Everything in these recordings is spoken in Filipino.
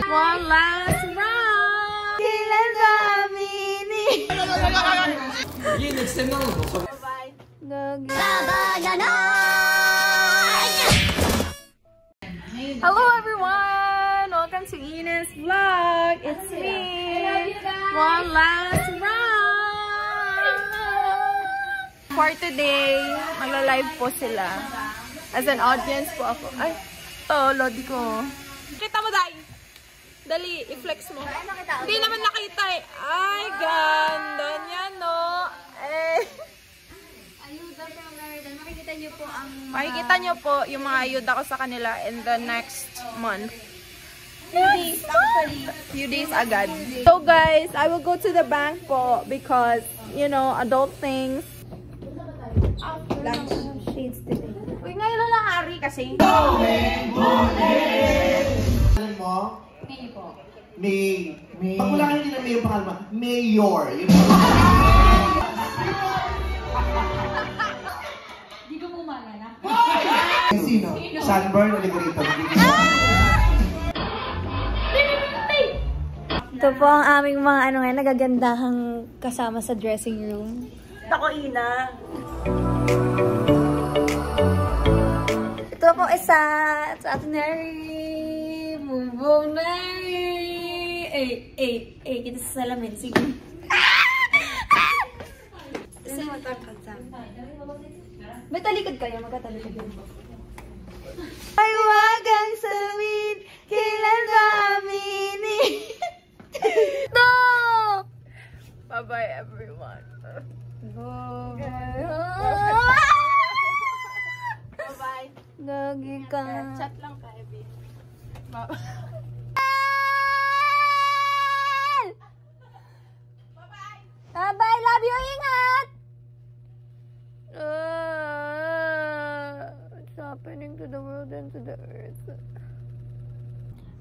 One last round! Kailan ba aminin? Yun, next time na lang. Bye-bye. Hello everyone! Welcome to Ines Vlog! It's me! One last round! For today, magla-live po sila. As an audience po ako. Ay, lodi ko. Kita mo, Day! Dali, i-flex mo. Hindi naman nakita eh. Ay, ganda niya, no? Ayuda sa mga American. Makikita niyo po ang... Makikita niyo po yung mga ayuda ko sa kanila in the next month. Few days agad. So guys, I will go to the bank po because, you know, adult things. Shades today. Uy, ngayon lang Ari kasi. Alam mo? May po. May. Pag wala ka hindi na May yung pangalan mo, Mayor. Hindi ko po maalala. Sino? Sunburn o Ligrito? Ito po ang aming mga nagagandahang kasama sa dressing room. Ako, Ina. Ito po isa sa ating Nary. Bumbong Nary. Kita sa salamin. Sige. Kasi matagkagtang. Ba't talikod kayo? Magkatalikod yun. Ay, wag ang sabihin, kailan ba aminin? No! Bye-bye, everyone. Bye-bye. Lagi ka. Chat lang ka, Ebi. Bye-bye. Bye-bye. Love you. Ingat! What's happening to the world and to the earth?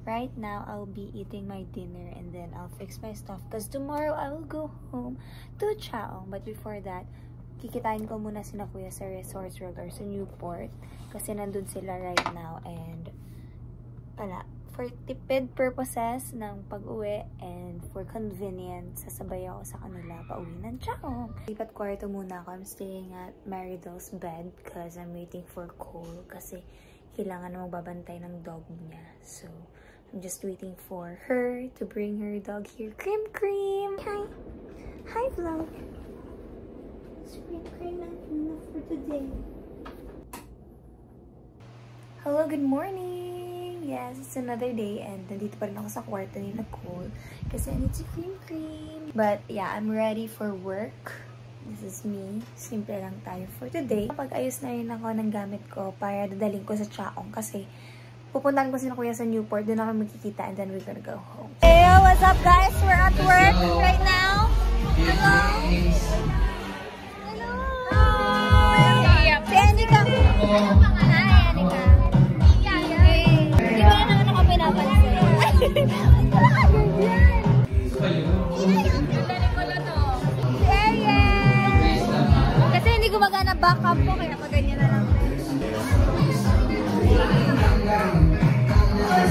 Right now, I'll be eating my dinner and then I'll fix my stuff because tomorrow I will go home to Chaong. But before that, kikitain ko muna sina Kuya sa Resorts World or sa Newport kasi nandun sila right now and for tipid purposes ng pag-uwi and for convenience, sasabay ako sa kanila pauwi ng Chaong. Lipat kwarto muna ako. I'm staying at Maridol's bed because I'm waiting for Cole kasi kailangan na magbabantay ng dog niya. So, I'm just waiting for her to bring her dog here. Cream! Hi! Hi, vlog! Cream enough for today. Hello, good morning! Yes, it's another day and nandito pa rin ako sa kwarto ni Nicole kasi I need to cream. But yeah, I'm ready for work. This is me. Simple lang tayo for today. Pag-ayos na rin ako ng gamit ko para dadaling ko sa Chaong kasi pupuntahan ko sila Kuya sa Newport. Doon ako magkikita and then we're gonna go home. Hey, what's up guys? We're at work right now. Hello? Hello? Hi! Si Anika. Hi, Anika. Hindi mo na naman ako pinapansin. Kasi hindi gumagana backup ko kaya paganyan na lang.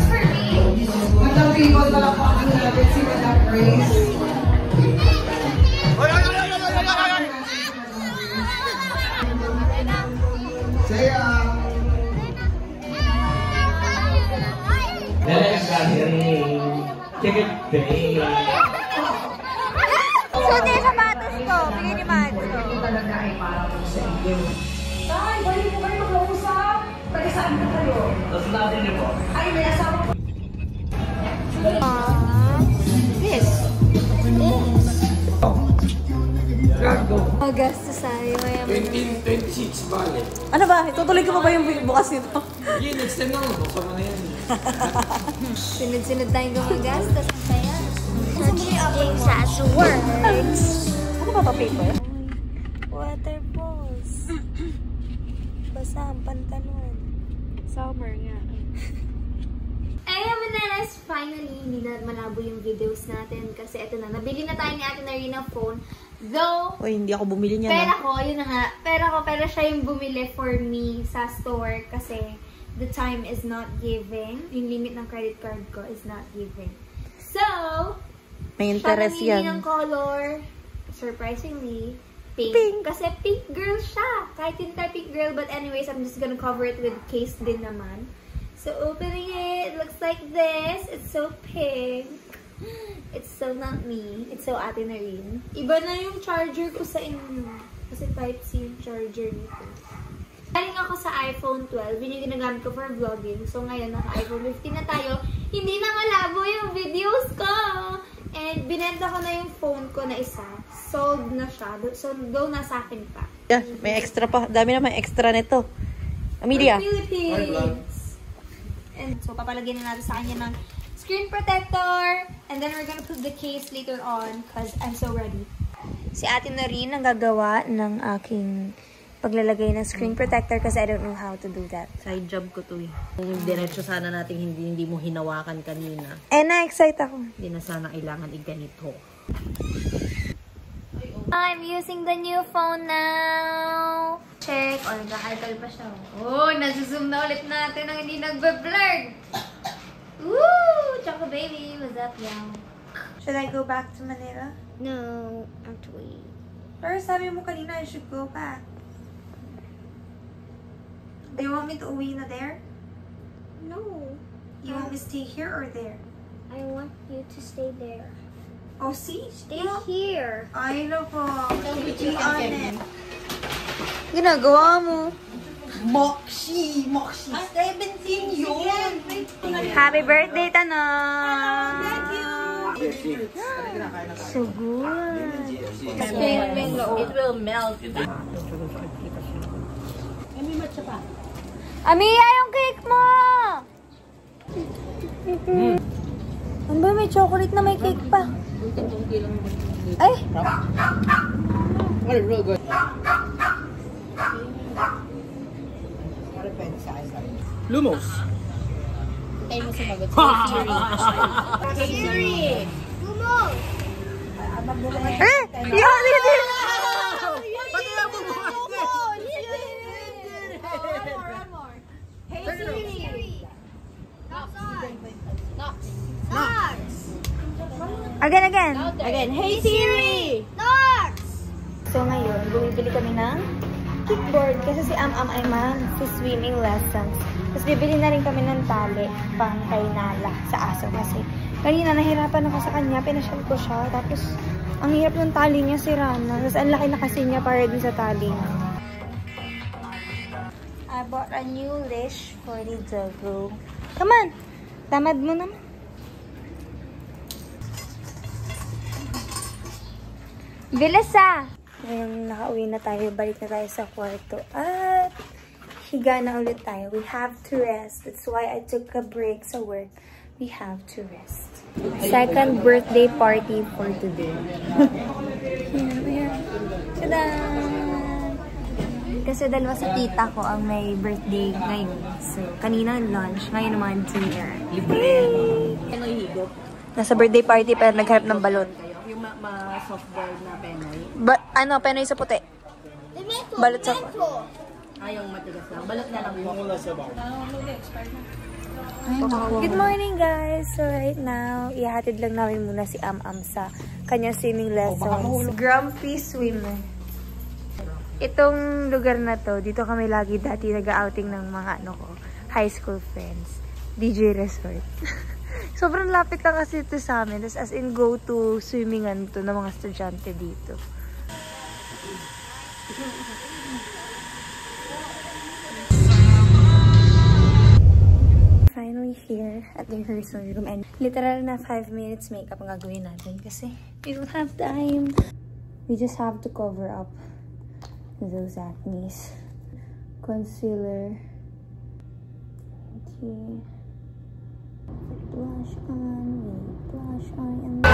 For me, magandang people na lang po ang natin si Madam Grace. Saya! Suot niya yung sapatos ko. Bigay ni Mads. Talaga ay parang sa iyo. Ay, balik po kayo mag-uusap. Taga saan na kayo? Tapos natin niyo po. Ay, may asawa po. Yes. Magastos tayo. 26 bale. Ano ba? Tutuloy ko pa ba yung bukas nito? Yun, next time na lang. Sama na yan. Sunod-sunod tayong gumagastos. Ang saya. Jesus works. Ano ba paper? Waterfalls. Basa ang pantalon. Summer nga. Ayun, Mananas, finally, hindi na malabo yung videos natin kasi eto na, nabili na tayo ni Ate Nary ng phone. Though, Uy, hindi ako bumili niya. pera ko, yun na nga, pero siya yung bumili for me sa store kasi the time is not giving. Yung limit ng credit card ko is not giving. So, May interest siya namili yan. ng color, surprisingly, pink. Kasi pink girl siya. Kahit hindi tayo pink girl, but anyways, I'm just gonna cover it with case din naman. So, opening it, looks like this. It's so pink. It's so not me. It's so ate na rin. Iba na yung charger ko sa inyo. Kasi Type-C yung charger nito. Galing ako sa iPhone 12. Yun yung ginagamit ko for vlogging. So, ngayon, naka-iPhone 15 na tayo. Hindi na malabo yung videos ko. And, binenta ko na yung phone ko na isa. Sold na siya. So, go na sa akin pa. Yeah, may extra pa. Dami naman extra nito. Amelia. Philippines. And so, papalagyan na natin sa kanya ng screen protector. And then, we're gonna put the case later on because I'm so ready. Si ate na rin ang gagawa ng aking paglalagay ng screen protector kasi I don't know how to do that. Side job ko to eh. Kung diretso sana natin hindi mo hinawakan kanina. Na-excite ako. Hindi na sana kailangan i-ganito. I'm using the new phone now. Check. O, nag-idle pa siya. Oh, nasa-zoom na ulit natin ang hindi nagbe-blurred. Woo! Choco baby, what's up, y'all? Should I go back to Manila? No, actually. Pero sabi mo kanina I should go back. Do you want me to uwi na there? No. You want me to stay here or there? I want you to stay there. Oh, see? Stay here. Ay, no po. Be honest. Ginagawa mo. Moxie! 17 yun! Happy birthday, Tano! Thank you. So good. It will melt. Amiya, yung cake mo! Ano ba, may chocolate na may cake pa? Ay! Real good. Lumos. Tayo mo sumagot. Hey Siri! Lumos! Eh! Yan! Pati na bumukas na. Hey Siri! Again! Again, hey Siri! So ngayon, bumibili kami ng kickboard kasi si Am ay swimming lessons. Tapos bibili na rin kami ng tali pang kay Nala sa aso kasi kanina nahirapan ako sa kanya, pinasyal ko siya. Tapos ang hirap ng tali niya, sira na. Tapos ang laki na kasi niya para din sa tali niya. I bought a new leash for the doggo. Come on! Tamad mo naman. Bilis ah! Ngayon, nakauwi na tayo. Balik na tayo sa kwarto. At higa na ulit tayo. We have to rest. That's why I took a break sa work. We have to rest. Second birthday party for today. Tada! Kasi dalawa sa tita ko ang may birthday ngayon. So, kanina lunch. Ngayon naman dinner. Libre. Ano higop? Nasa birthday party pero nagharap ng balot. Yung ma-softboard na penoy. Penoy sa puti. Balot sa... Yung matigas lang. Balot na lang po. Good morning guys! So right now, ihatid lang namin muna si Am sa kanyang swimming lessons. Grumpy swimmer. Itong lugar na to, dito kami lagi dati nag-outing ng mga high school friends. DJ Resort. Sobrang lapit lang kasi ito sa amin. Tapos as in go to swimmingan to ng mga estudyante dito. Finally here at the rehearsal room and literal na 5 minutes makeup ang gagawin natin kasi we don't have time. We just have to cover up those acnes. Concealer. Okay. Blush on, and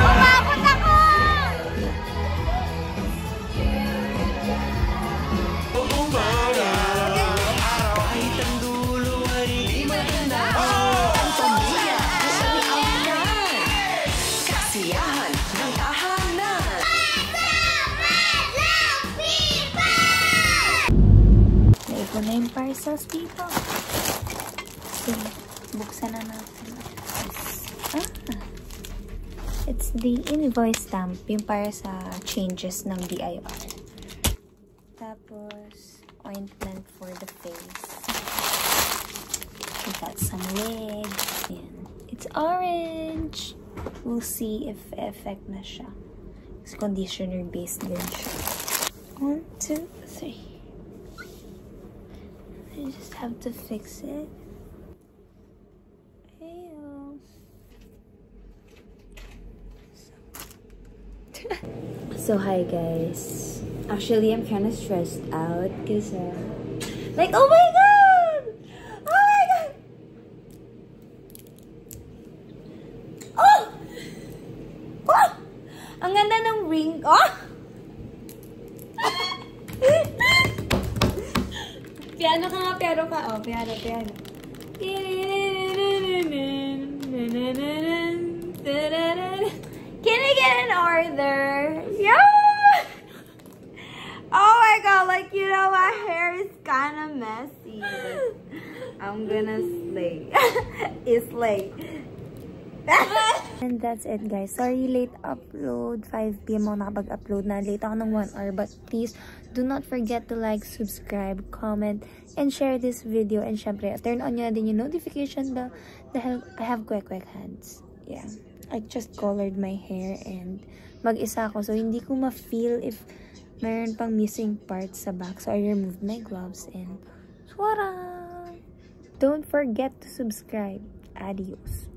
naipon na yung parcels, people. Buksan na natin. It's the invoice stamp. Yung para sa changes ng BIR. Tapos, ointment for the face. We got some wigs. And it's orange. We'll see if effect na siya. It's conditioner based din siya. 1, 2, 3. I just have to fix it. Ew. So hi guys. Actually, I'm kind of stressed out because like, oh my god! Oh my god! Oh! Oh! Ang ganda ng ring. Oh! Piano ka nga, pero ka. Oh, piano. Can I get an order? Yeah! Oh my god, like, you know, my hair is kind of messy. But I'm gonna slay. It's late. And that's it, guys. Sorry, late upload. 5 PM ako nakapag-upload na. Late ako ng 1 hour. But please, do not forget to like, subscribe, comment, and share this video. And syempre, turn on nyo na din yung notification bell dahil I have quick hands. Yeah. I just colored my hair and mag-isa ako. So, hindi ko ma-feel if meron pang missing parts sa back. So, I removed my gloves and swara! Don't forget to subscribe. Adios.